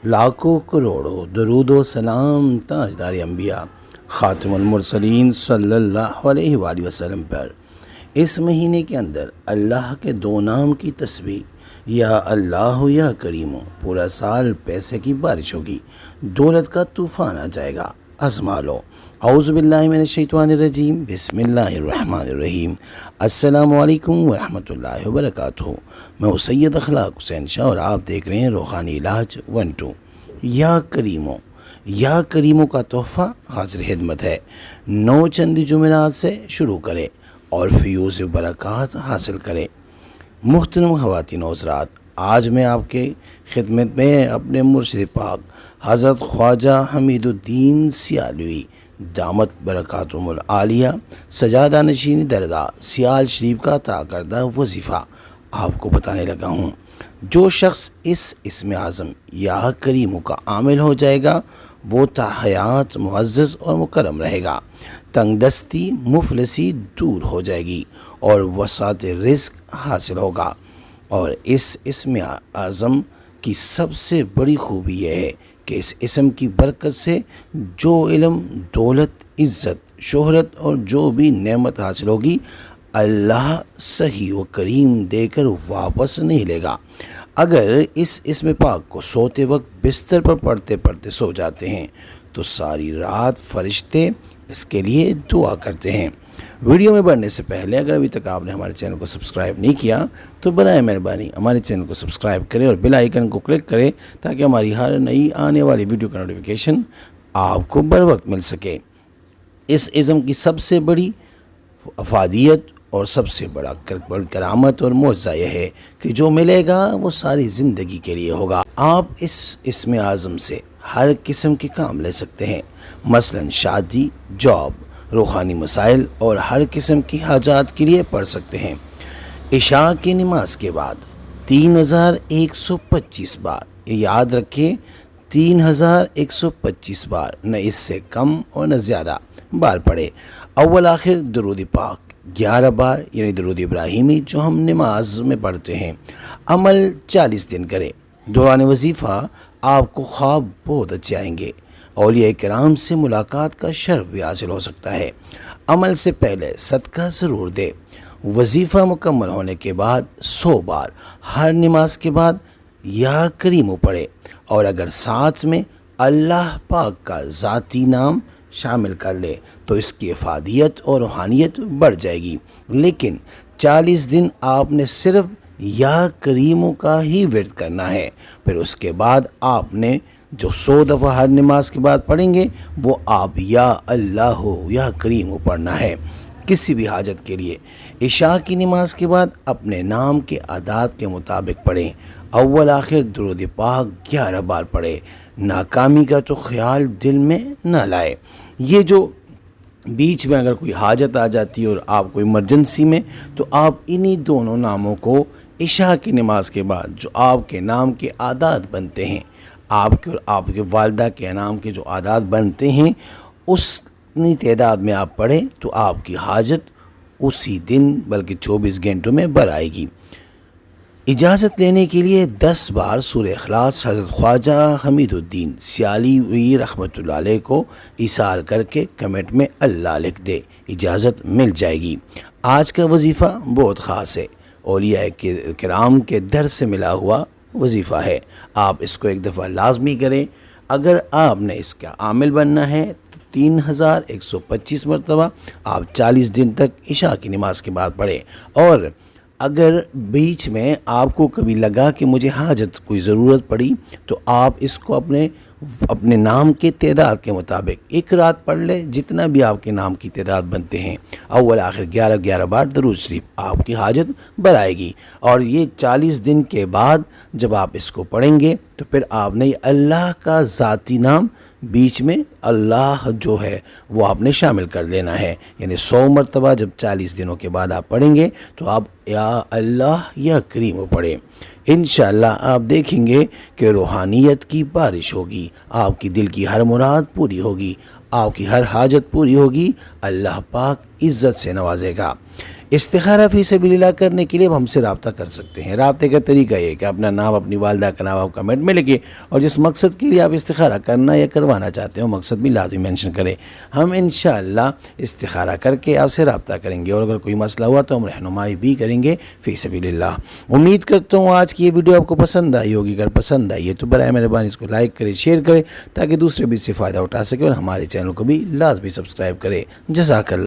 لاکھوں کروڑوں درود و سلام تاجدار انبیاء خاتم المرسلین صلی اللہ علیہ وآلہ وسلم پر۔ اس مہینے کے اندر اللہ کے دو نام کی تسبیح یا اللہ یا کریم، پورا سال پیسے کی بارش ہوگی، دولت کا طوفان آ جائے گا، آزما لو۔ اعوذ باللہ من الشیطان الرجیم، بسم اللہ الرحمن الرحیم۔ السلام علیکم ورحمۃ اللہ وبرکاتہ۔ میں سید اخلاق حسین شاہ اور آپ دیکھ رہے ہیں روحانی علاج 1-2۔ یا کریموں کا تحفہ حاضر خدمت ہے۔ 9 چند جمعرات سے شروع کریں اور فیوز برکات حاصل کریں۔ محترم خواتین و حضرات، آج میں آپ کے خدمت میں اپنے مرشد پاک حضرت خواجہ حمید الدین سیالوی دامت برکاتہم العالیہ سجادہ نشین درگاہ سیال شریف کا عطا کردہ وظیفہ آپ کو بتانے لگا ہوں۔ جو شخص اس اسم اعظم یا کریم کا عامل ہو جائے گا وہ تا حیات معزز اور مکرم رہے گا، تنگ دستی مفلسی دور ہو جائے گی اور وسعت رزق حاصل ہوگا۔ اور اس اسم اعظم کی سب سے بڑی خوبی یہ ہے کہ اس اسم کی برکت سے جو علم، دولت، عزت، شہرت اور جو بھی نعمت حاصل ہوگی اللہ صحیح و کریم دے کر واپس نہیں لے گا۔ اگر اس اسم پاک کو سوتے وقت بستر پر پڑھتے پڑھتے سو جاتے ہیں تو ساری رات فرشتے اس کے لیے دعا کرتے ہیں۔ ویڈیو میں بڑھنے سے پہلے اگر ابھی تک آپ نے ہمارے چینل کو سبسکرائب نہیں کیا تو برائے مہربانی ہمارے چینل کو سبسکرائب کریں اور بیل آئیکن کو کلک کریں تاکہ ہماری ہر نئی آنے والی ویڈیو کا نوٹیفیکیشن آپ کو بر وقت مل سکے۔ اس اسم کی سب سے بڑی افادیت اور سب سے بڑا کرامت اور معجزہ یہ ہے کہ جو ملے گا وہ ساری زندگی کے لیے ہوگا۔ آپ اس اسم اعظم سے ہر قسم کے کام لے سکتے ہیں، مثلا شادی، جاب، روحانی مسائل اور ہر قسم کی حاجات کے لیے پڑھ سکتے ہیں۔ عشاء کی نماز کے بعد 3125 بار، یہ یاد رکھیں 3125 بار، نہ اس سے کم اور نہ زیادہ بار پڑھے۔ اول آخر درود پاک 11 بار، یعنی درود ابراہیمی جو ہم نماز میں پڑھتے ہیں۔ عمل 40 دن کریں۔ دوران وظیفہ آپ کو خواب بہت اچھے آئیں گے، اولیاء کرام سے ملاقات کا شرف بھی حاصل ہو سکتا ہے۔ عمل سے پہلے صدقہ ضرور دے۔ وظیفہ مکمل ہونے کے بعد 100 بار ہر نماز کے بعد یا کریمو پڑھے، اور اگر ساتھ میں اللہ پاک کا ذاتی نام شامل کر لے تو اس کی افادیت اور روحانیت بڑھ جائے گی۔ لیکن 40 دن آپ نے صرف یا کریموں کا ہی ورد کرنا ہے، پھر اس کے بعد آپ نے جو 100 دفعہ ہر نماز کے بعد پڑھیں گے وہ آپ یا اللہ ہو یا کریم ہو پڑھنا ہے کسی بھی حاجت کے لیے۔ عشاء کی نماز کے بعد اپنے نام کے اعداد کے مطابق پڑھیں۔ اول آخر درود پاک 11 بار پڑھیں۔ ناکامی کا تو خیال دل میں نہ لائے۔ یہ جو بیچ میں اگر کوئی حاجت آ جاتی ہے اور آپ کو ایمرجنسی میں، تو آپ انہی دونوں ناموں کو عشاء کی نماز کے بعد جو آپ کے نام کے اعداد بنتے ہیں، آپ کے اور آپ کے والدہ کے نام کے جو اعداد بنتے ہیں، اتنی تعداد میں آپ پڑھیں تو آپ کی حاجت اسی دن بلکہ 24 گھنٹوں میں بر آئے گی۔ اجازت لینے کے لیے 10 بار سورہ اخلاص حضرت خواجہ حمید الدین سیالوی رحمۃ اللہ علیہ کو ایصال کر کے کمنٹ میں اللہ لکھ دے، اجازت مل جائے گی۔ آج کا وظیفہ بہت خاص ہے، اولیاء کرام کے در سے ملا ہوا وظیفہ ہے۔ آپ اس کو ایک دفعہ لازمی کریں۔ اگر آپ نے اس کا عامل بننا ہے تو 3125 مرتبہ آپ 40 دن تک عشاء کی نماز کے بعد پڑھیں، اور اگر بیچ میں آپ کو کبھی لگا کہ مجھے حاجت کوئی ضرورت پڑی تو آپ اس کو اپنے نام کے تعداد کے مطابق ایک رات پڑھ لے، جتنا بھی آپ کے نام کی تعداد بنتے ہیں۔ اول آخر 11 بار درود شریف آپ کی حاجت برائے گی۔ اور یہ 40 دن کے بعد جب آپ اس کو پڑھیں گے تو پھر آپ نے اللہ کا ذاتی نام بیچ میں اللہ جو ہے وہ آپ نے شامل کر لینا ہے، یعنی 100 مرتبہ جب 40 دنوں کے بعد آپ پڑھیں گے تو آپ یا اللہ یا کریم پڑھیں۔ انشاءاللہ آپ دیکھیں گے کہ روحانیت کی بارش ہوگی، آپ کی دل کی ہر مراد پوری ہوگی، آپ کی ہر حاجت پوری ہوگی، اللہ پاک عزت سے نوازے گا۔ استخارہ فی سبیل اللہ کرنے کے لیے ہم سے رابطہ کر سکتے ہیں۔ رابطے کا طریقہ یہ ہے کہ اپنا نام، اپنی والدہ کا نام آپ کمنٹ میں لکھیں اور جس مقصد کے لیے آپ استخارہ کرنا یا کروانا چاہتے ہو مقصد بھی لازمی مینشن کریں۔ ہم انشاءاللہ استخارہ کر کے آپ سے رابطہ کریں گے، اور اگر کوئی مسئلہ ہوا تو ہم رہنمائی بھی کریں گے فی سبیل اللہ۔ امید کرتا ہوں آج کی یہ ویڈیو آپ کو پسند آئی ہوگی۔ اگر پسند آئی ہے تو برائے مہربانی اس کو لائک کریں، شیئر کریں تاکہ دوسرے بھی اس سے فائدہ اٹھا سکیں، اور ہمارے چینل کو بھی لازمی سبسکرائب کریں۔ جزاک اللہ۔